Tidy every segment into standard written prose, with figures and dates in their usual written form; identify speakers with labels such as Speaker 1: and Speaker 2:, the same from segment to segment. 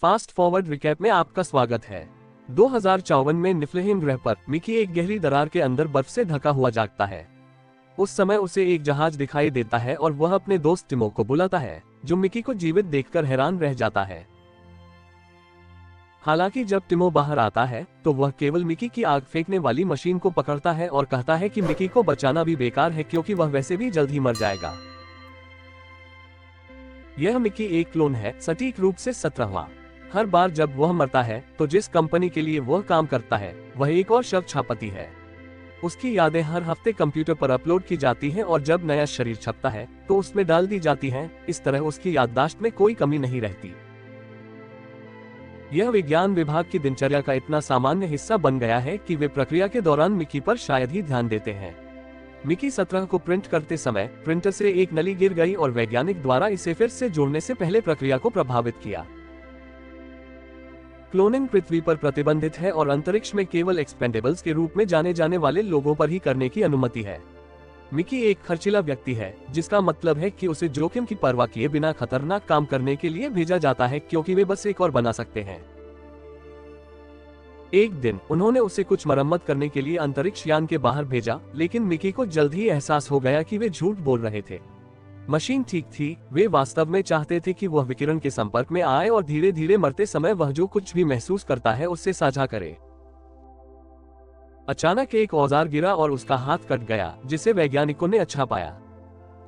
Speaker 1: Fast forward recap में आपका स्वागत है। 2054 में निफ्लहेम ग्रह पर मिकी एक गहरी दरार के अंदर बर्फ से ढका हुआ जागता है। उस समय उसे एक जहाज दिखाई देता है और वह अपने दोस्त टिमो को बुलाता है, जो मिकी को जीवित देखकर हैरान रह जाता है। हालांकि जब टिमो बाहर आता है तो वह केवल मिकी की आग फेंकने वाली मशीन को पकड़ता है और कहता है कि मिकी को बचाना भी बेकार है क्योंकि वह वैसे भी जल्द ही मर जाएगा। यह मिकी एक क्लोन है, सटीक रूप से 17वां। हर बार जब वह मरता है तो जिस कंपनी के लिए वह काम करता है वह एक और शव छापती है। उसकी यादें हर हफ्ते कंप्यूटर पर अपलोड की जाती हैं और जब नया शरीर छपता है तो उसमें डाल दी जाती हैं। इस तरह उसकी याददाश्त में कोई कमी नहीं रहती। यह विज्ञान विभाग की दिनचर्या का इतना सामान्य हिस्सा बन गया है कि वे प्रक्रिया के दौरान मिकी पर शायद ही ध्यान देते हैं। मिकी 17 को प्रिंट करते समय प्रिंटर से एक नली गिर गई और वैज्ञानिक द्वारा इसे फिर से जोड़ने से पहले प्रक्रिया को प्रभावित किया। क्लोनिंग पृथ्वी पर प्रतिबंधित है और अंतरिक्ष में केवल एक्सपेंडेबल्स के रूप में जाने जाने वाले लोगों पर ही करने की अनुमति है। मिकी एक खर्चीला व्यक्ति है, जिसका मतलब है कि उसे जोखिम की परवाह किए बिना खतरनाक काम करने के लिए भेजा जाता है क्योंकि वे बस एक और बना सकते हैं। एक दिन उन्होंने उसे कुछ मरम्मत करने के लिए अंतरिक्ष यान के बाहर भेजा, लेकिन मिकी को जल्द ही एहसास हो गया कि वे झूठ बोल रहे थे। मशीन ठीक थी, वे वास्तव में चाहते थे कि वह विकिरण के संपर्क में आए और धीरे धीरे मरते समय वह जो कुछ भी महसूस करता है उससे साझा करे। अचानक एक औजार गिरा और उसका हाथ कट गया, जिसे वैज्ञानिकों ने अच्छा पाया।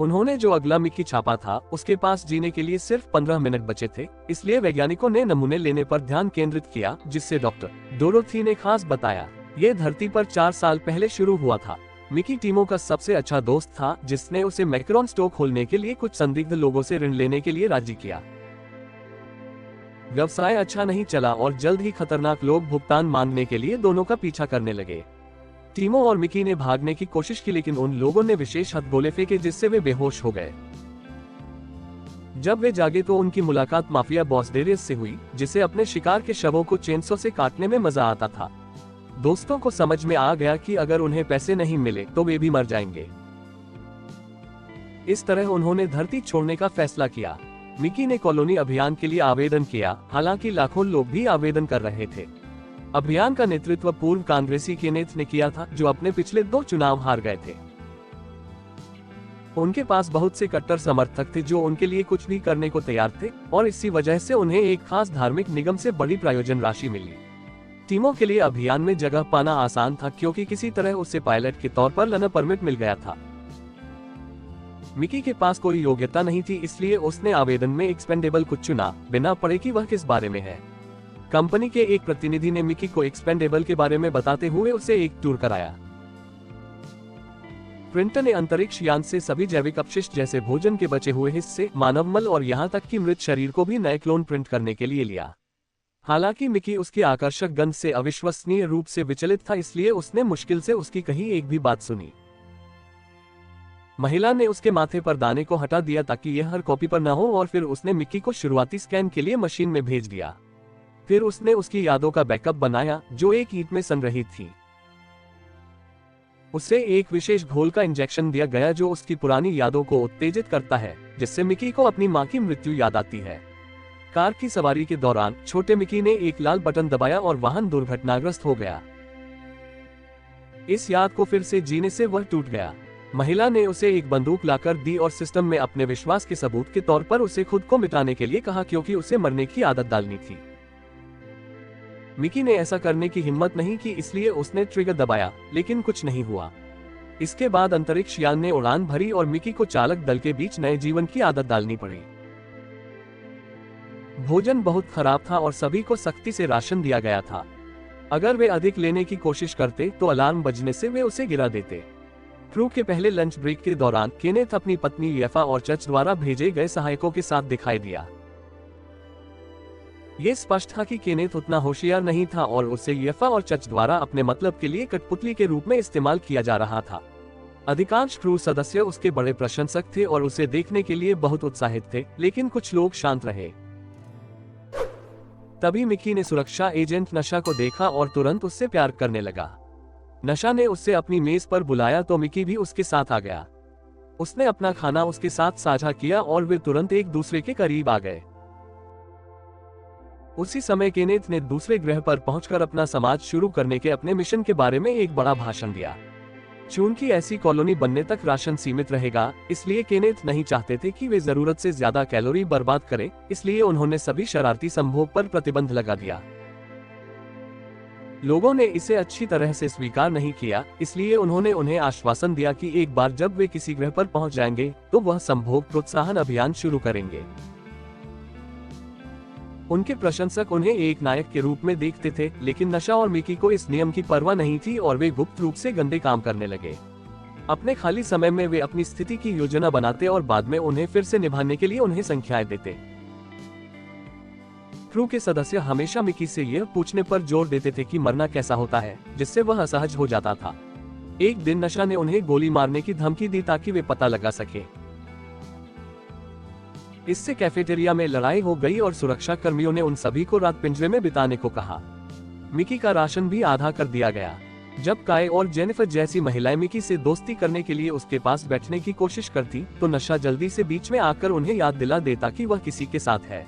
Speaker 1: उन्होंने जो अगला मिकी छापा था उसके पास जीने के लिए सिर्फ 15 मिनट बचे थे, इसलिए वैज्ञानिकों ने नमूने लेने पर ध्यान केंद्रित किया, जिससे डॉक्टर डोरोथी ने खास बताया। ये धरती पर 4 साल पहले शुरू हुआ था। मिकी टीमो का सबसे अच्छा दोस्त था, जिसने उसे मैक्रोन स्टोर खोलने के लिए कुछ संदिग्ध लोगों से ऋण लेने के लिए राजी किया। व्यवसाय अच्छा नहीं चला और जल्द ही खतरनाक लोग भुगतान मांगने के लिए दोनों का पीछा करने लगे। टीमो और मिकी ने भागने की कोशिश की, लेकिन उन लोगों ने विशेष हथगोले फेंके जिससे वे बेहोश हो गए। जब वे जागे तो उनकी मुलाकात माफिया बॉस डेरियस से हुई, जिसे अपने शिकार के शवों को चेनसो से काटने में मजा आता था। दोस्तों को समझ में आ गया कि अगर उन्हें पैसे नहीं मिले तो वे भी मर जाएंगे। इस तरह उन्होंने धरती छोड़ने का फैसला किया। मिकी ने कॉलोनी अभियान के लिए आवेदन किया, हालांकि लाखों लोग भी आवेदन कर रहे थे। अभियान का नेतृत्व पूर्व कांग्रेसी केनेथ ने किया था, जो अपने पिछले 2 चुनाव हार गए थे। उनके पास बहुत से कट्टर समर्थक थे जो उनके लिए कुछ भी करने को तैयार थे, और इसी वजह से उन्हें एक खास धार्मिक निगम से बड़ी प्रायोजन राशि मिली। टीमों के लिए अभियान में जगह पाना आसान था क्योंकि किसी तरह उसे पायलट के तौर पर लर्नर परमिट मिल गया था। मिकी के पास कोई योग्यता नहीं थी, इसलिए उसने आवेदन में एक्सपेंडेबल को चुना, बिना पढ़े कि वह किस बारे में है। कंपनी के एक प्रतिनिधि ने मिकी को एक्सपेंडेबल के बारे में बताते हुए उसे एक टूर कराया। प्रिंटर ने अंतरिक्ष यान से सभी जैविक अपशिष्ट जैसे भोजन के बचे हुए हिस्से, मानव मल और यहाँ तक कि मृत शरीर को भी नए क्लोन प्रिंट करने के लिए लिया। हालांकि मिकी उसकी आकर्षक गंध से अविश्वसनीय रूप से विचलित था, इसलिए उसने मुश्किल से उसकी कही एक भी बात सुनी। महिला ने उसके माथे पर दाने को हटा दिया ताकि यह हर कॉपी पर न हो, और फिर उसने मिकी को शुरुआती स्कैन के लिए मशीन में भेज दिया। फिर उसने उसकी यादों का बैकअप बनाया, जो एक ईंट में संग्रहित थी। उसे एक विशेष घोल का इंजेक्शन दिया गया जो उसकी पुरानी यादों को उत्तेजित करता है, जिससे मिकी को अपनी मां की मृत्यु याद आती है। कार की सवारी के दौरान छोटे मिकी ने एक लाल बटन दबाया और वाहन दुर्घटनाग्रस्त हो गया। इस याद को फिर से जीने से वह टूट गया। महिला ने उसे एक बंदूक लाकर दी और सिस्टम में अपने विश्वास के सबूत के तौर पर उसे खुद को मिटाने के लिए कहा, क्योंकि उसे मरने की आदत डालनी थी। मिकी ने ऐसा करने की हिम्मत नहीं की, इसलिए उसने ट्रिगर दबाया, लेकिन कुछ नहीं हुआ। इसके बाद अंतरिक्ष यान ने उड़ान भरी और मिकी को चालक दल के बीच नए जीवन की आदत डालनी पड़ी। भोजन बहुत खराब था और सभी को सख्ती से राशन दिया गया था। अगर वे अधिक लेने की कोशिश करते तो अलार्म बजने से वे उसे गिरा देते। क्रू के पहले लंच ब्रेक के दौरान केनेथ अपनी पत्नी येफा और चच द्वारा भेजे गए सहायकों के साथ दिखाई दिया। ये स्पष्ट था कि केनेथ उतना होशियार नहीं था और उसे येफा और चच द्वारा अपने मतलब के लिए कठपुतली के रूप में इस्तेमाल किया जा रहा था। अधिकांश क्रू सदस्य उसके बड़े प्रशंसक थे और उसे देखने के लिए बहुत उत्साहित थे, लेकिन कुछ लोग शांत रहे। तभी मिकी ने सुरक्षा एजेंट नशा को देखा और तुरंत उससे प्यार करने लगा। नशा ने उससे अपनी मेज पर बुलाया तो मिकी भी उसके साथ आ गया। उसने अपना खाना उसके साथ साझा किया और वे तुरंत एक दूसरे के करीब आ गए। उसी समय केनेथ ने दूसरे ग्रह पर पहुंचकर अपना समाज शुरू करने के अपने मिशन के बारे में एक बड़ा भाषण दिया। चूंकि ऐसी कॉलोनी बनने तक राशन सीमित रहेगा, इसलिए केनेथ नहीं चाहते थे कि वे जरूरत से ज्यादा कैलोरी बर्बाद करें, इसलिए उन्होंने सभी शरारती संभोग पर प्रतिबंध लगा दिया। लोगों ने इसे अच्छी तरह से स्वीकार नहीं किया, इसलिए उन्होंने उन्हें आश्वासन दिया कि एक बार जब वे किसी ग्रह पर पहुंच जाएंगे तो वह संभोग प्रोत्साहन अभियान शुरू करेंगे। उनके प्रशंसक उन्हें एक नायक के रूप में देखते थे, लेकिन नशा और मिकी को इस नियम की परवाह नहीं थी और वे गुप्त रूप से गंदे काम करने लगे। अपने खाली समय में वे अपनी स्थिति की योजना बनाते और बाद में उन्हें फिर से निभाने के लिए उन्हें संख्याएं देते। क्रू के सदस्य हमेशा मिकी से यह पूछने पर जोर देते थे कि मरना कैसा होता है, जिससे वह असहज हो जाता था। एक दिन नशा ने उन्हें गोली मारने की धमकी दी ताकि वे पता लगा सके। इससे कैफेटेरिया में लड़ाई हो गई और सुरक्षा कर्मियों ने उन सभी को रात पिंजरे में बिताने को कहा। मिकी का राशन भी आधा कर दिया गया। जब काय और जेनिफर जैसी महिलाएं मिकी से दोस्ती करने के लिए उसके पास बैठने की कोशिश करती, तो नशा जल्दी से बीच में आकर उन्हें याद दिला देता कि वह किसी के साथ है।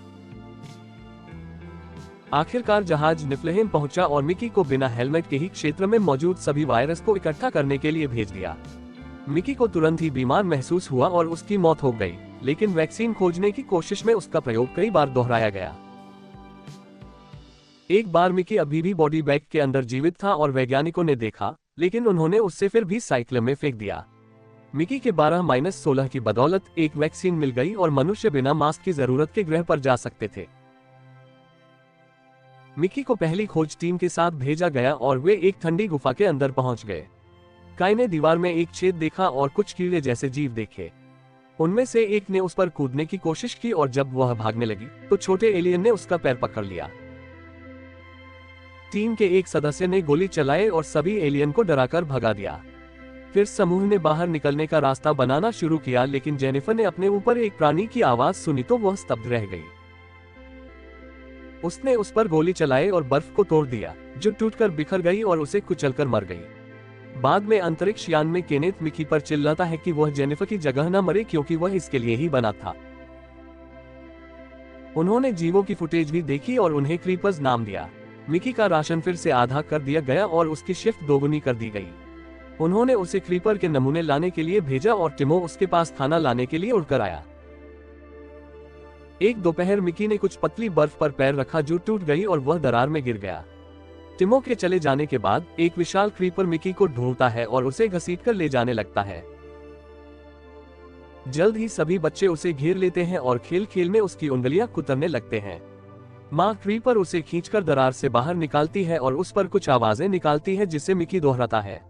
Speaker 1: आखिरकार जहाज निफ्लहेम पहुंचा और मिकी को बिना हेलमेट के ही क्षेत्र में मौजूद सभी वायरस को इकट्ठा करने के लिए भेज दिया। मिकी को तुरंत ही बीमार महसूस हुआ और उसकी मौत हो गई, लेकिन वैक्सीन खोजने की कोशिश में उसका प्रयोग कई बार दोहराया गया। एक बार मिकी अभी भी बॉडी बैग के अंदर जीवित था और वैज्ञानिकों ने देखा, लेकिन उन्होंने उससे फिर भी साइक्ल में फेंक दिया। मिकी के 12-16 की बदौलत एक वैक्सीन मिल गई और मनुष्य बिना मास्क की जरूरत के ग्रह पर जा सकते थे। मिकी को पहली खोज टीम के साथ भेजा गया और वे एक ठंडी गुफा के अंदर पहुंच गए। काय ने दीवार में एक छेद देखा और कुछ कीड़े जैसे जीव देखे। उनमें से एक ने उस पर कूदने की कोशिश की और जब वह भागने लगी तो छोटे एलियन ने उसका पैर पकड़ लिया। टीम के एक सदस्य ने गोली चलाई और सभी एलियन को डराकर भगा दिया। फिर समूह ने बाहर निकलने का रास्ता बनाना शुरू किया, लेकिन जेनिफर ने अपने ऊपर एक प्राणी की आवाज सुनी तो वह स्तब्ध रह गई। उसने उस पर गोली चलाई और बर्फ को तोड़ दिया, जो टूटकर बिखर गई और उसे कुचलकर मर गई। बाद में अंतरिक्ष यान में केनेथ मिकी पर चिल्लाता है कि वह जेनिफर की जगह न मरे, क्योंकि वह इसके लिए ही बना था। उन्होंने जीवों की फुटेज भी देखी और उन्हें क्रीपर्स नाम दिया। मिकी का राशन फिर से आधा कर दिया गया और उसकी शिफ्ट दोगुनी कर दी गई। उन्होंने उसे क्रीपर के नमूने लाने के लिए भेजा और टिमो उसके पास खाना लाने के लिए उड़कर आया। एक दोपहर मिकी ने कुछ पतली बर्फ पर पैर रखा जो टूट गई और वह दरार में गिर गया। टिमो के चले जाने के बाद एक विशाल क्रीपर मिकी को ढूंढता है और उसे घसीटकर ले जाने लगता है। जल्द ही सभी बच्चे उसे घेर लेते हैं और खेल खेल में उसकी उंगलियां कुतरने लगते हैं। माँ क्रीपर उसे खींचकर दरार से बाहर निकालती है और उस पर कुछ आवाजें निकालती है जिसे मिकी दोहराता है।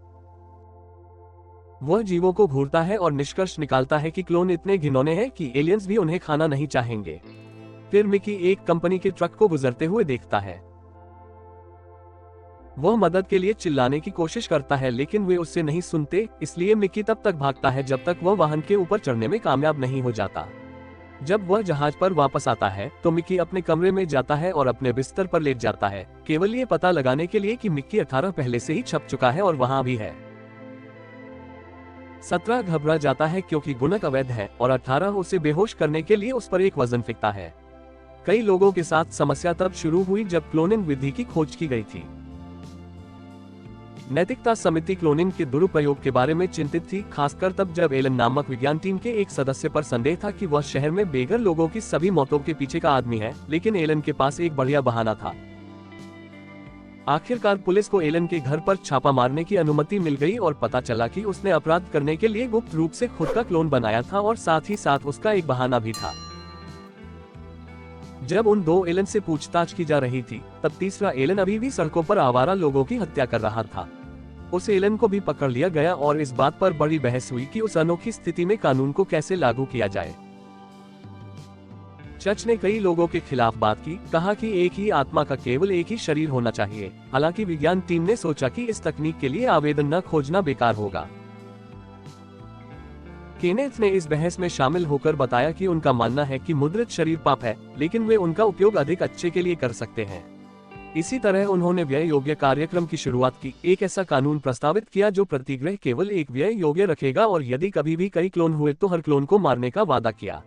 Speaker 1: वह जीवों को घूरता है और निष्कर्ष निकालता है कि क्लोन इतने घिनौने हैं कि एलियंस भी उन्हें खाना नहीं चाहेंगे। फिर मिकी एक कंपनी के ट्रक को गुजरते हुए देखता है। वह मदद के लिए चिल्लाने की कोशिश करता है, लेकिन वे उससे नहीं सुनते, इसलिए मिकी तब तक भागता है जब तक वह वाहन के ऊपर चढ़ने में कामयाब नहीं हो जाता। जब वह जहाज पर वापस आता है तो मिकी अपने कमरे में जाता है और अपने बिस्तर पर लेट जाता है, केवल ये पता लगाने के लिए कि मिकी 18 पहले से ही छप चुका है और वहां भी है। 17 घबरा जाता है क्योंकि गुणक अवैध है और 18 उसे बेहोश करने के लिए उस पर एक वजन फेंकता है। कई लोगों के साथ समस्या तब शुरू हुई जब क्लोनिंग विधि की खोज की गई थी। नैतिकता समिति क्लोनिंग के दुरुपयोग के बारे में चिंतित थी, खासकर तब जब एलन नामक विज्ञान टीम के एक सदस्य पर संदेह था कि वह शहर में बेघर लोगों की सभी मौतों के पीछे का आदमी है, लेकिन एलन के पास एक बढ़िया बहाना था। आखिरकार पुलिस को एलन के घर पर छापा मारने की अनुमति मिल गई और पता चला कि उसने अपराध करने के लिए गुप्त रूप से खुद का क्लोन बनाया था और साथ ही साथ उसका एक बहाना भी था। जब उन दो एलन से पूछताछ की जा रही थी, तब तीसरा एलन अभी भी सड़कों पर आवारा लोगों की हत्या कर रहा था। उस एलन को भी पकड़ लिया गया और इस बात पर बड़ी बहस हुई कि उस अनोखी स्थिति में कानून को कैसे लागू किया जाए। चर्च ने कई लोगों के खिलाफ बात की, कहा कि एक ही आत्मा का केवल एक ही शरीर होना चाहिए। हालांकि विज्ञान टीम ने सोचा कि इस तकनीक के लिए आवेदन न खोजना बेकार होगा। केनेथ ने इस बहस में शामिल होकर बताया कि उनका मानना है कि मुद्रित शरीर पाप है, लेकिन वे उनका उपयोग अधिक अच्छे के लिए कर सकते हैं। इसी तरह उन्होंने व्यय योग्य कार्यक्रम की शुरुआत की, एक ऐसा कानून प्रस्तावित किया जो प्रति ग्रह केवल एक व्यय योग्य रखेगा और यदि कभी भी कई क्लोन हुए तो हर क्लोन को मारने का वादा किया।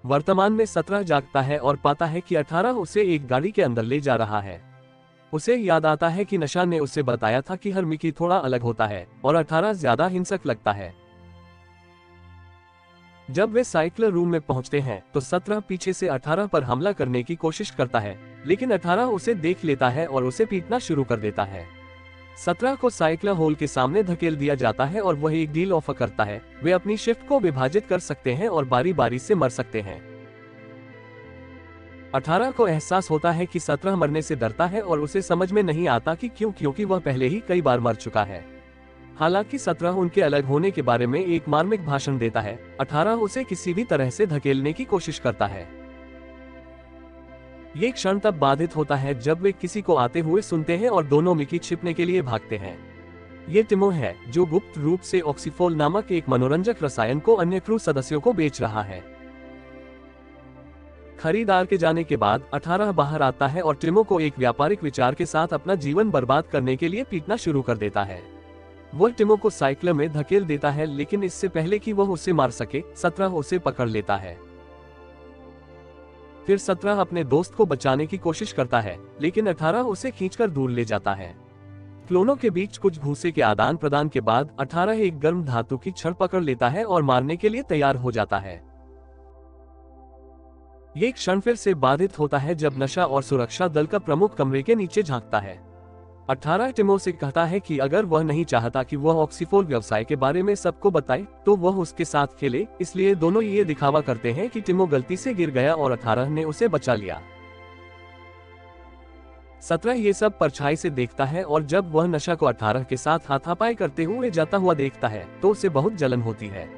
Speaker 1: वर्तमान में 17 जागता है और पाता है कि 18 उसे एक गाड़ी के अंदर ले जा रहा है। उसे याद आता है कि नशा ने उसे बताया था कि हर मिकी थोड़ा अलग होता है और 18 ज्यादा हिंसक लगता है। जब वे साइकिल रूम में पहुंचते हैं तो 17 पीछे से 18 पर हमला करने की कोशिश करता है, लेकिन 18 उसे देख लेता है और उसे पीटना शुरू कर देता है। 17 को साइकिल होल के सामने धकेल दिया जाता है और वह एक डील ऑफर करता है, वे अपनी शिफ्ट को विभाजित कर सकते हैं और बारी बारी से मर सकते हैं। 18 को एहसास होता है कि 17 मरने से डरता है और उसे समझ में नहीं आता कि क्यों, क्योंकि वह पहले ही कई बार मर चुका है। हालांकि 17 उनके अलग होने के बारे में एक मार्मिक भाषण देता है, 18 उसे किसी भी तरह से धकेलने की कोशिश करता है। ये क्षण तब बाधित होता है जब वे किसी को आते हुए सुनते हैं और दोनों मिकी छिपने के लिए भागते हैं। ये टिमो है जो गुप्त रूप से ऑक्सीफोल नामक एक मनोरंजक रसायन को अन्य क्रू सदस्यों को बेच रहा है। खरीदार के जाने के बाद 18 बाहर आता है और टिमो को एक व्यापारिक विचार के साथ अपना जीवन बर्बाद करने के लिए पीटना शुरू कर देता है। वह टिमो को साइकिल में धकेल देता है, लेकिन इससे पहले कि वह उसे मार सके 17 उसे पकड़ लेता है। फिर 17 अपने दोस्त को बचाने की कोशिश करता है, लेकिन 18 उसे खींचकर दूर ले जाता है। क्लोनों के बीच कुछ भूसे के आदान प्रदान के बाद 18 एक गर्म धातु की छड़ पकड़ लेता है और मारने के लिए तैयार हो जाता है। ये क्षण फिर से बाधित होता है जब नशा और सुरक्षा दल का प्रमुख कमरे के नीचे झांकता है। 18 टिमो से कहता है कि अगर वह नहीं चाहता कि वह ऑक्सीफोल व्यवसाय के बारे में सबको बताए तो वह उसके साथ खेले, इसलिए दोनों ये दिखावा करते हैं कि टिमो गलती से गिर गया और 18 ने उसे बचा लिया। 17 ये सब परछाई से देखता है और जब वह नशा को 18 के साथ हाथापाई करते हुए जाता हुआ देखता है तो उसे बहुत जलन होती है।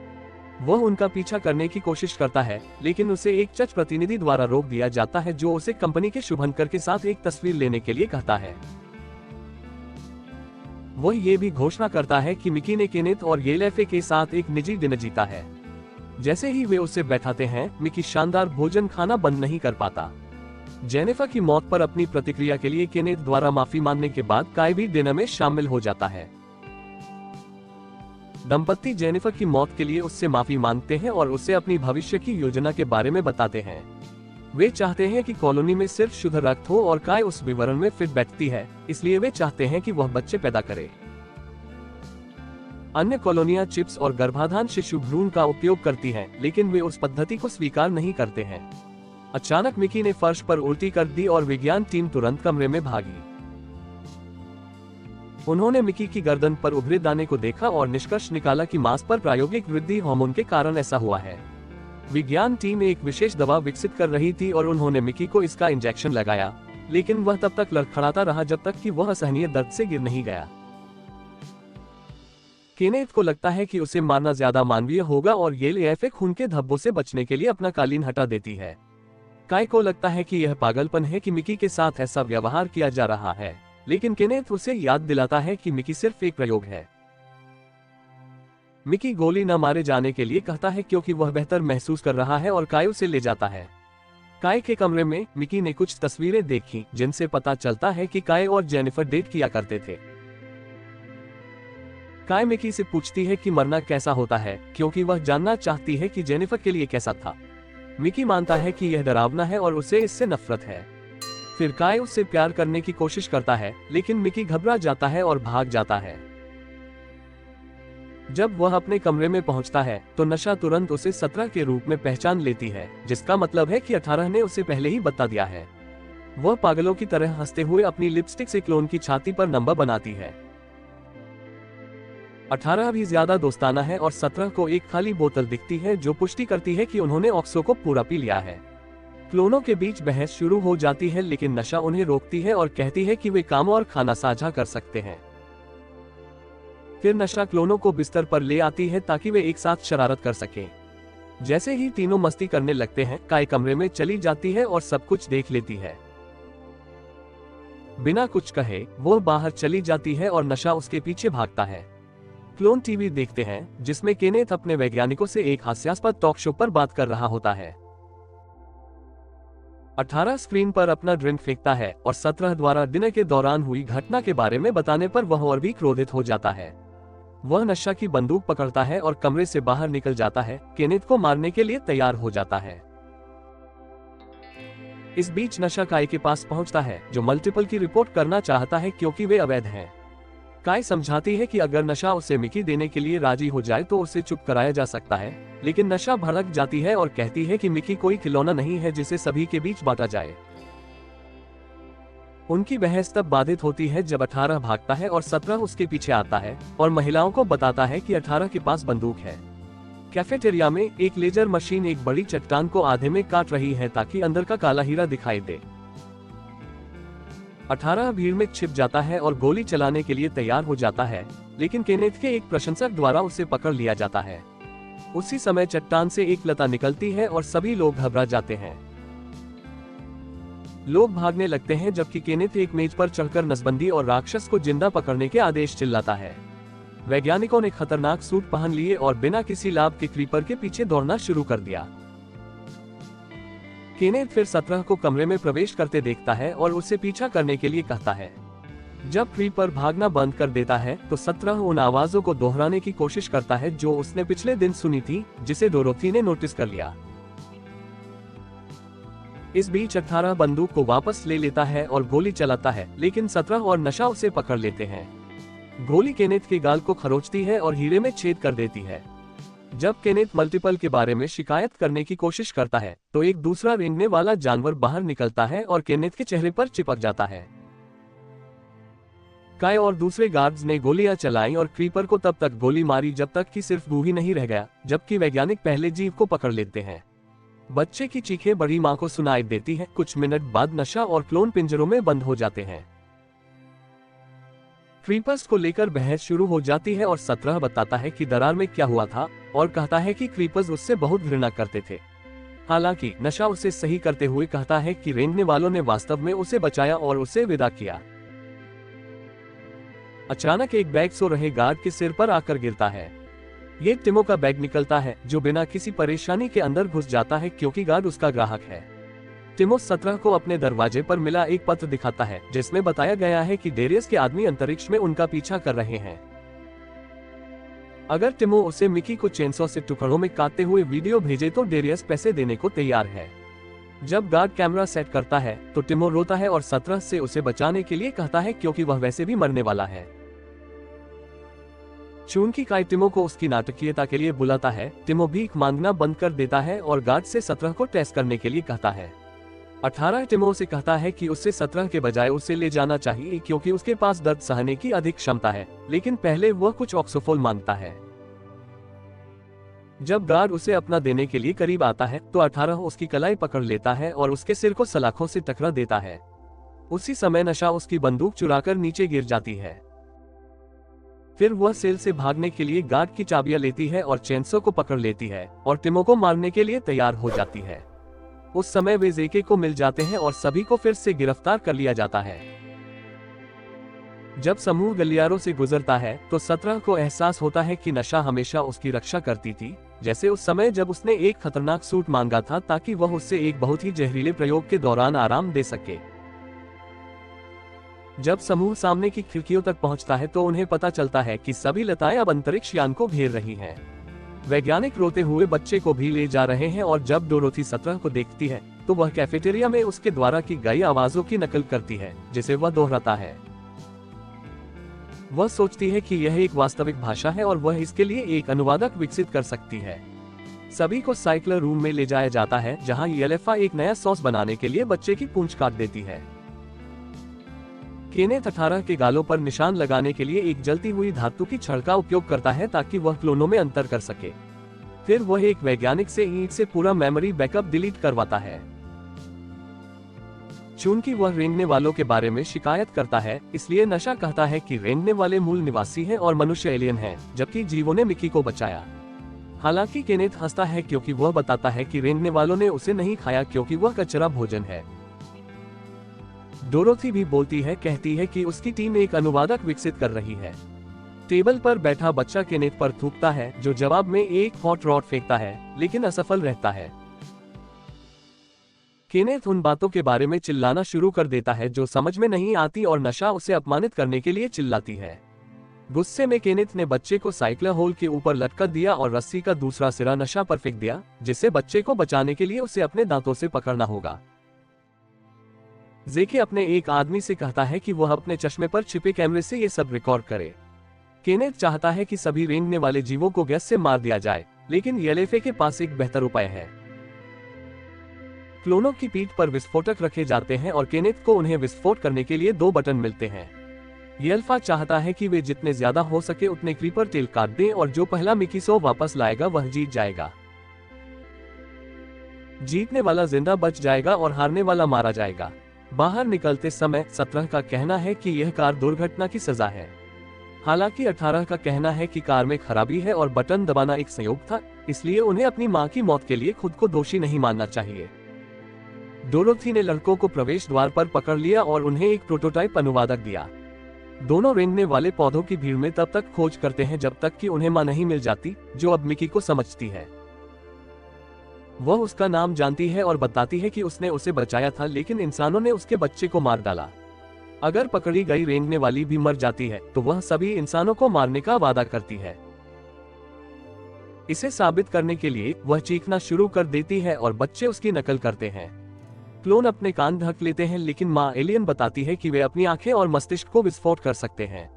Speaker 1: वह उनका पीछा करने की कोशिश करता है, लेकिन उसे एक चर्च प्रतिनिधि द्वारा रोक दिया जाता है जो उसे कंपनी के शुभंकर के साथ एक तस्वीर लेने के लिए कहता है। वह ये भी घोषणा करता है कि मिकी ने केनेथ और येलेफे के साथ एक निजी डिनर जीता है। जैसे ही वे उसे बैठाते हैं, मिकी शानदार भोजन खाना बंद नहीं कर पाता। जेनिफर की मौत पर अपनी प्रतिक्रिया के लिए केनेथ द्वारा माफी मांगने के बाद काई भी डिनर में शामिल हो जाता है। दंपत्ति जेनिफर की मौत के लिए उससे माफी मांगते हैं और उसे अपनी भविष्य की योजना के बारे में बताते हैं। वे चाहते हैं कि कॉलोनी में सिर्फ शुद्ध रक्त हो और काय उस विवरण में फिट बैठती है, इसलिए वे चाहते हैं कि वह बच्चे पैदा करे। अन्य कॉलोनियां चिप्स और गर्भाधान शिशु भ्रूण का उपयोग करती हैं, लेकिन वे उस पद्धति को स्वीकार नहीं करते हैं। अचानक मिकी ने फर्श पर उल्टी कर दी और विज्ञान टीम तुरंत कमरे में भागी। उन्होंने मिकी की गर्दन पर उभरे दाने को देखा और निष्कर्ष निकाला कि मांस पर प्रायोगिक वृद्धि हार्मोन के कारण ऐसा हुआ है। विज्ञान टीम एक विशेष दवा विकसित कर रही थी और उन्होंने मिकी को इसका इंजेक्शन लगाया, लेकिन वह तब तक लड़खड़ाता रहा जब तक कि वह असहनीय दर्द से गिर नहीं गया। केनेथ को लगता है कि उसे मारना ज्यादा मानवीय होगा और येलेफे खून के धब्बों से बचने के लिए अपना कालीन हटा देती है। काय को लगता है कि यह पागलपन है कि मिकी के साथ ऐसा व्यवहार किया जा रहा है, लेकिन केनेथ उसे याद दिलाता है कि मिकी सिर्फ एक प्रयोग है। मिकी गोली न मारे जाने के लिए कहता है क्योंकि वह बेहतर महसूस कर रहा है और काय उसे ले जाता है। काय के कमरे में मिकी ने कुछ तस्वीरें देखी जिनसे पता चलता है कि काय और जेनिफर डेट किया करते थे। काय मिकी से पूछती है कि मरना कैसा होता है, क्योंकि वह जानना चाहती है कि जेनिफर के लिए कैसा था। मिकी मानता है कि यह डरावना है और उसे इससे नफरत है। फिर काय उससे प्यार करने की कोशिश करता है, लेकिन मिकी घबरा जाता है और भाग जाता है। जब वह अपने कमरे में पहुंचता है तो नशा तुरंत उसे 17 के रूप में पहचान लेती है, जिसका मतलब है कि 18 ने उसे पहले ही बता दिया है। वह पागलों की तरह हंसते हुए अपनी लिपस्टिक से क्लोन की छाती पर नंबर बनाती है। 18 भी ज्यादा दोस्ताना है और 17 को एक खाली बोतल दिखती है जो पुष्टि करती है कि उन्होंने ऑक्सो को पूरा पी लिया है। क्लोनों के बीच बहस शुरू हो जाती है, लेकिन नशा उन्हें रोकती है और कहती है कि वे काम और खाना साझा कर सकते हैं। फिर नशा क्लोनों को बिस्तर पर ले आती है ताकि वे एक साथ शरारत कर सकें। जैसे ही तीनों मस्ती करने लगते हैं, काय कमरे में चली जाती है और सब कुछ देख लेती है। बिना कुछ कहे वो बाहर चली जाती है और नशा उसके पीछे भागता है। क्लोन टीवी देखते हैं जिसमें केनेथ अपने वैज्ञानिकों से एक हास्यास्पद टॉक शो पर बात कर रहा होता है। 18 स्क्रीन पर अपना ड्रिंक फेंकता है और 17 द्वारा डिनर के दौरान हुई घटना के बारे में बताने पर वह और भी क्रोधित हो जाता है। वह नशा की बंदूक पकड़ता है और कमरे से बाहर निकल जाता है, केनेथ को मारने के लिए तैयार हो जाता है। इस बीच नशा काय के पास पहुंचता है, जो मल्टीपल की रिपोर्ट करना चाहता है क्योंकि वे अवैध हैं। काय समझाती है कि अगर नशा उसे मिकी देने के लिए राजी हो जाए तो उसे चुप कराया जा सकता है, लेकिन नशा भड़क जाती है और कहती है कि मिकी कोई खिलौना नहीं है जिसे सभी के बीच बांटा जाए। उनकी बहस तब बाधित होती है जब 18 भागता है और 17 उसके पीछे आता है और महिलाओं को बताता है कि 18 के पास बंदूक है। कैफेटेरिया में एक लेजर मशीन एक बड़ी चट्टान को आधे में काट रही है ताकि अंदर का काला हीरा दिखाई दे। 18 भीड़ में छिप जाता है और गोली चलाने के लिए तैयार हो जाता है, लेकिन केनेथ के एक प्रशंसक द्वारा उसे पकड़ लिया जाता है। उसी समय चट्टान से एक लता निकलती है और सभी लोग घबरा जाते हैं। लोग भागने लगते हैं जबकि केनेथ एक मेज पर चढ़कर नसबंदी और राक्षस को जिंदा पकड़ने के आदेश चिल्लाता है। वैज्ञानिकों ने खतरनाक सूट पहन लिए और बिना किसी लाभ के क्रीपर के पीछे दौड़ना शुरू कर दिया। केनेथ फिर 17 को कमरे में प्रवेश करते देखता है और उसे पीछा करने के लिए कहता है। जब क्रीपर भागना बंद कर देता है तो 17 उन आवाजों को दोहराने की कोशिश करता है जो उसने पिछले दिन सुनी थी, जिसे डोरोथी ने नोटिस कर लिया। इस बीच 18 बंदूक को वापस ले लेता है और गोली चलाता है, लेकिन 17 और नशा उसे पकड़ लेते हैं। गोली केनेथ के गाल को खरोंचती है और हीरे में छेद कर देती है। जब केनेथ मल्टीपल के बारे में शिकायत करने की कोशिश करता है तो एक दूसरा रेंगने वाला जानवर बाहर निकलता है और केनेथ के चेहरे पर चिपक जाता है। काय और दूसरे गार्ड्स ने गोलियां चलाई और क्रीपर को तब तक गोली मारी जब तक कि सिर्फ गू ही नहीं रह गया, जबकि वैज्ञानिक पहले जीव को पकड़ लेते हैं। बच्चे की चीखें बड़ी मां को सुनाई देती हैं। कुछ मिनट बाद नशा और क्लोन पिंजरों में बंद हो जाते हैं। क्रीपर्स को लेकर बहस शुरू हो जाती है और 17 बताता है कि दरार में क्या हुआ था और कहता है कि क्रीपर्स उससे बहुत घृणा करते थे। हालांकि नशा उसे सही करते हुए कहता है कि रेंगने वालों ने वास्तव में उसे बचाया और उसे विदा किया। अचानक एक बैग सो रहे गार्ड के सिर पर आकर गिरता है। ये टिमो का बैग निकलता है, जो बिना किसी परेशानी के अंदर घुस जाता है क्योंकि गार्ड उसका ग्राहक है। टिमो 17 को अपने दरवाजे पर मिला एक पत्र दिखाता है जिसमें बताया गया है कि डेरियस के आदमी अंतरिक्ष में उनका पीछा कर रहे हैं। अगर टिमो उसे मिकी को चेनसॉ से टुकड़ों में काटते हुए वीडियो भेजे तो डेरियस पैसे देने को तैयार है। जब गार्ड कैमरा सेट करता है तो टिमो रोता है और 17 से उसे बचाने के लिए कहता है क्योंकि वह वैसे भी मरने वाला है। चूंकि काय टिमो को उसकी नाटकीयता के लिए बुलाता है, टिमो भीख मांगना बंद कर देता है और गार्ड से 17 को टेस्ट करने के लिए कहता है। 18 टिमो से कहता है कि उससे 17 के बजाय उसे ले जाना चाहिए क्योंकि उसके पास दर्द सहने की अधिक क्षमता है, लेकिन पहले वह कुछ ऑक्सोफोल मांगता है। जब गार्ड उसे अपना देने के लिए करीब आता है तो 18 उसकी कलाई पकड़ लेता है और उसके सिर को सलाखों से टकरा देता है। उसी समय नशा उसकी बंदूक चुराकर नीचे गिर जाती है। फिर वह सेल से भागने के लिए गार्ड की चाबियां लेती है और चेनसो को पकड़ लेती है और टिमो को मारने के लिए तैयार हो जाती है। उस समय वे जेके को मिल जाते हैं और सभी को फिर से गिरफ्तार कर लिया जाता है। जब समूह गलियारों से गुजरता है तो 17 को एहसास होता है कि नशा हमेशा उसकी रक्षा करती थी, जैसे उस समय जब उसने एक खतरनाक सूट मांगा था ताकि वह उससे एक बहुत ही जहरीले प्रयोग के दौरान आराम दे सके। जब समूह सामने की खिड़कियों तक पहुंचता है तो उन्हें पता चलता है कि सभी लताएं अब अंतरिक्ष यान को घेर रही हैं। वैज्ञानिक रोते हुए बच्चे को भी ले जा रहे हैं और जब डोरोथी 17 को देखती है तो वह कैफेटेरिया में उसके द्वारा की गई आवाजों की नकल करती है, जिसे वह दोहराता है। वह सोचती है कि यह एक वास्तविक भाषा है और वह इसके लिए एक अनुवादक विकसित कर सकती है। सभी को साइक्लर रूम में ले जाया जाता है जहां येलेफा एक नया सॉस बनाने के लिए बच्चे की पूंछ काट देती है। केनेथ 18 के गालों पर निशान लगाने के लिए एक जलती हुई धातु की छड़ का उपयोग करता है ताकि वह क्लोनों में अंतर कर सके। फिर वह एक वैज्ञानिक से ईंट से पूरा मेमोरी बैकअप डिलीट करवाता है। चूंकि वह रेंगने वालों के बारे में शिकायत करता है, इसलिए नशा कहता है कि रेंगने वाले मूल निवासी हैं और मनुष्य एलियन हैं, जबकि जीवों ने मिकी को बचाया। हालांकि केनेथ हंसता है क्योंकि वह बताता है कि रेंगने वालों ने उसे नहीं खाया क्योंकि वह कचरा भोजन है। डोरोथी भी बोलती है, कहती है कि उसकी टीम एक अनुवादक विकसित कर रही है। टेबल पर बैठा बच्चा केनेथ पर थूकता है, जो जवाब में एक हॉट रॉड फेंकता है, लेकिन असफल रहता है। केनेथ उन बातों के बारे में चिल्लाना शुरू कर देता है जो समझ में नहीं आती और नशा उसे अपमानित करने के लिए चिल्लाती है। गुस्से में केनेथ ने बच्चे को साइक्लर होल के ऊपर लटका दिया और रस्सी का दूसरा सिरा नशा पर फेंक दिया, जिससे बच्चे को बचाने के लिए उसे अपने दांतों से पकड़ना होगा। जेके अपने एक आदमी से कहता है कि वह अपने चश्मे पर छिपे कैमरे से ये सब रिकॉर्ड करे। केनेथ चाहता है कि सभी रेंगने वाले जीवों को गैस से मार दिया जाए, लेकिन येलेफे के पास एक बेहतर उपाय है। क्लोनों की पीठ पर विस्फोटक रखे जाते हैं और केनेथ को उन्हें विस्फोट करने के लिए 2 बटन मिलते हैं। येल्फा चाहता है कि वे जितने ज्यादा हो सके उतने क्रीपर टेल काट दें और जो पहला मिकी 100 वापस लाएगा वह जीत जाएगा। जीतने वाला जिंदा बच जाएगा और हारने वाला मारा जाएगा। बाहर निकलते समय 17 का कहना है कि यह कार दुर्घटना की सजा है। हालांकि 18 का कहना है कि कार में खराबी है और बटन दबाना एक संयोग था, इसलिए उन्हें अपनी मां की मौत के लिए खुद को दोषी नहीं मानना चाहिए। डोरोथी ने लड़कों को प्रवेश द्वार पर पकड़ लिया और उन्हें एक प्रोटोटाइप अनुवादक दिया। दोनों रेंगने वाले पौधों की भीड़ में तब तक खोज करते हैं जब तक कि उन्हें मां नहीं मिल जाती, जो अब मिकी को समझती है। वह उसका नाम जानती है और बताती है कि उसने उसे बचाया था, लेकिन इंसानों ने उसके बच्चे को मार डाला। अगर पकड़ी गई रेंगने वाली भी मर जाती है तो वह सभी इंसानों को मारने का वादा करती है। इसे साबित करने के लिए वह चीखना शुरू कर देती है और बच्चे उसकी नकल करते हैं। क्लोन अपने कान ढक लेते हैं, लेकिन मां एलियन बताती है कि वे अपनी आंखें और मस्तिष्क को विस्फोट कर सकते हैं।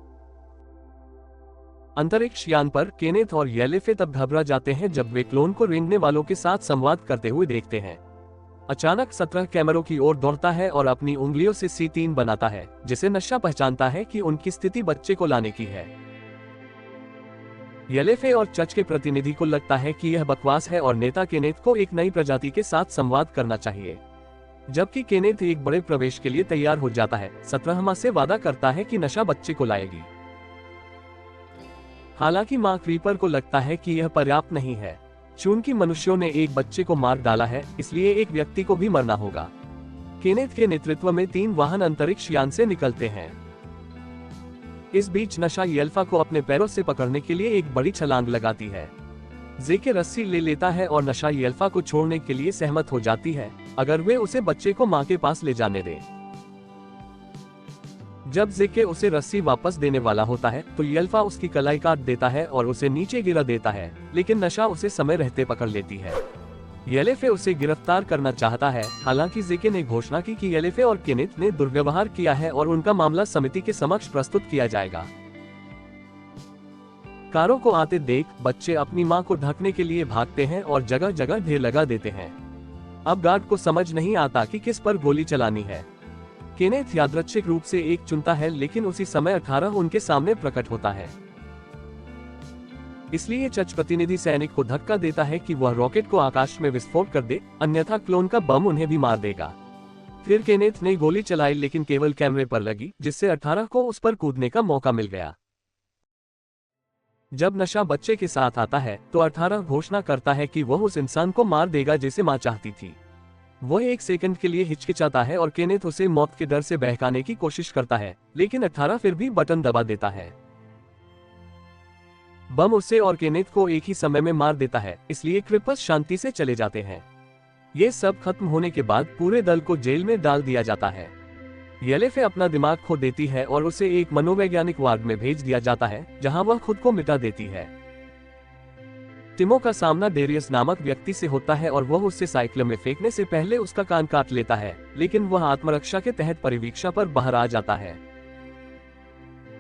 Speaker 1: अंतरिक्ष यान पर केनेथ और येलेफे तब घबरा जाते हैं जब वे क्लोन को रेंगने वालों के साथ संवाद करते हुए देखते हैं। अचानक 17 कैमरों की ओर दौड़ता है और अपनी उंगलियों से C3 बनाता है, जिसे नशा पहचानता है कि उनकी स्थिति बच्चे को लाने की है। येलेफे और चर्च के प्रतिनिधि को लगता है कि यह बकवास है और नेता केनेथ को एक नई प्रजाति के साथ संवाद करना चाहिए। जबकि केनेथ एक बड़े प्रवेश के लिए तैयार हो जाता है, 17 मां से वादा करता है कि नशा बच्चे को लाएगी। हालांकि मां क्रीपर को लगता है कि यह पर्याप्त नहीं है। चूंकि मनुष्यों ने एक बच्चे को मार डाला है, इसलिए एक व्यक्ति को भी मरना होगा। केनेथ के नेतृत्व में 3 वाहन अंतरिक्ष यान से निकलते हैं। इस बीच नशा येल्फा को अपने पैरों से पकड़ने के लिए एक बड़ी छलांग लगाती है। जेके रस्सी ले लेता है और नशा येल्फा को छोड़ने के लिए सहमत हो जाती है, अगर वे उसे बच्चे को मां के पास ले जाने दें। जब जेके उसे रस्सी वापस देने वाला होता है तो येल्फा उसकी कलाई काट देता है और उसे नीचे गिरा देता है, लेकिन नशा उसे समय रहते पकड़ लेती है। येलेफे उसे गिरफ्तार करना चाहता है। हालांकि जेके ने घोषणा की कि येलेफे और केनेथ ने दुर्व्यवहार किया है और उनका मामला समिति के समक्ष प्रस्तुत किया जाएगा। कारों को आते देख बच्चे अपनी मां को ढकने के लिए भागते हैं और जगह जगह ढेर लगा देते हैं। अब गार्ड को समझ नहीं आता कि किस पर गोली चलानी है। केनेथ यादृच्छिक रूप से एक चुनता है, लेकिन उसी समय 18 उनके सामने प्रकट होता है। इसलिए चर्च प्रतिनिधि सैनिक को धक्का देता है कि वह रॉकेट को आकाश में विस्फोट कर दे, अन्यथा क्लोन का बम उन्हें भी मार देगा। फिर केनेथ ने गोली चलाई, लेकिन केवल कैमरे पर लगी, जिससे 18 को उस पर कूदने का मौका मिल गया। जब नशा बच्चे के साथ आता है तो 18 घोषणा करता है कि वह उस इंसान को मार देगा जिसे मां चाहती थी। वह एक सेकंड के लिए हिचकिचाता है और केनेथ उसे मौत के डर से बहकाने की कोशिश करता है, लेकिन 18 फिर भी बटन दबा देता है। बम उसे और केनेथ को एक ही समय में मार देता है, इसलिए क्रिपर्स शांति से चले जाते हैं। ये सब खत्म होने के बाद पूरे दल को जेल में डाल दिया जाता है। येलेफे अपना दिमाग खो देती है और उसे एक मनोवैज्ञानिक वार्ड में भेज दिया जाता है, जहां वह खुद को मिटा देती है। टिमो का सामना डेरियस नामक व्यक्ति से होता है और वह उससे साइकिल में फेंकने से पहले उसका कान काट लेता है, लेकिन वह आत्मरक्षा के तहत परिवीक्षा पर बाहर आ जाता है।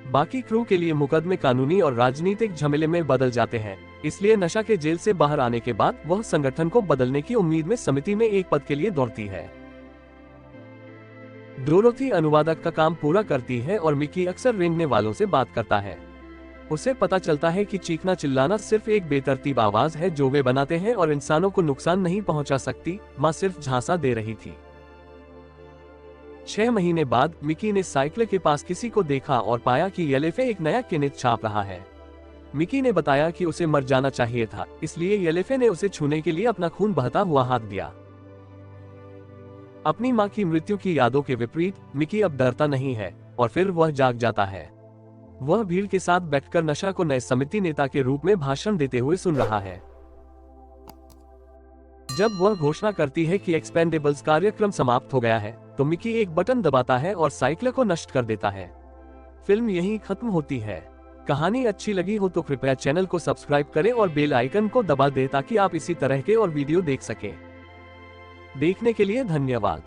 Speaker 1: बाकी क्रू के लिए मुकदमे कानूनी और राजनीतिक झमेले में बदल जाते हैं, इसलिए नशा के जेल से बाहर आने के बाद वह संगठन को बदलने की उम्मीद में समिति में एक पद के लिए दौड़ती है। डोरोथी अनुवादक का काम पूरा करती है और मिकी अक्सर रेंगने वालों से बात करता है। उसे पता चलता है कि चीखना चिल्लाना सिर्फ एक बेतरतीब आवाज है जो वे बनाते हैं और इंसानों को नुकसान नहीं पहुंचा सकती। मां सिर्फ झांसा दे रही थी। 6 महीने बाद मिकी ने साइकिल के पास किसी को देखा और पाया कि येलेफे एक नया केनेथ छाप रहा है। मिकी ने बताया कि उसे मर जाना चाहिए था, इसलिए येलेफे ने उसे छूने के लिए अपना खून बहता हुआ हाथ दिया। अपनी मां की मृत्यु की यादों के विपरीत मिकी अब डरता नहीं है और फिर वह जाग जाता है। वह भीड़ के साथ बैठकर नशा को नए समिति नेता के रूप में भाषण देते हुए सुन रहा है। जब वह घोषणा करती है कि एक्सपेंडेबल्स कार्यक्रम समाप्त हो गया है, तो मिकी एक बटन दबाता है और साइकिल को नष्ट कर देता है। फिल्म यहीं खत्म होती है। कहानी अच्छी लगी हो तो कृपया चैनल को सब्सक्राइब करें और बेल आइकन को दबा दें ताकि आप इसी तरह के और वीडियो देख सकें। देखने के लिए धन्यवाद।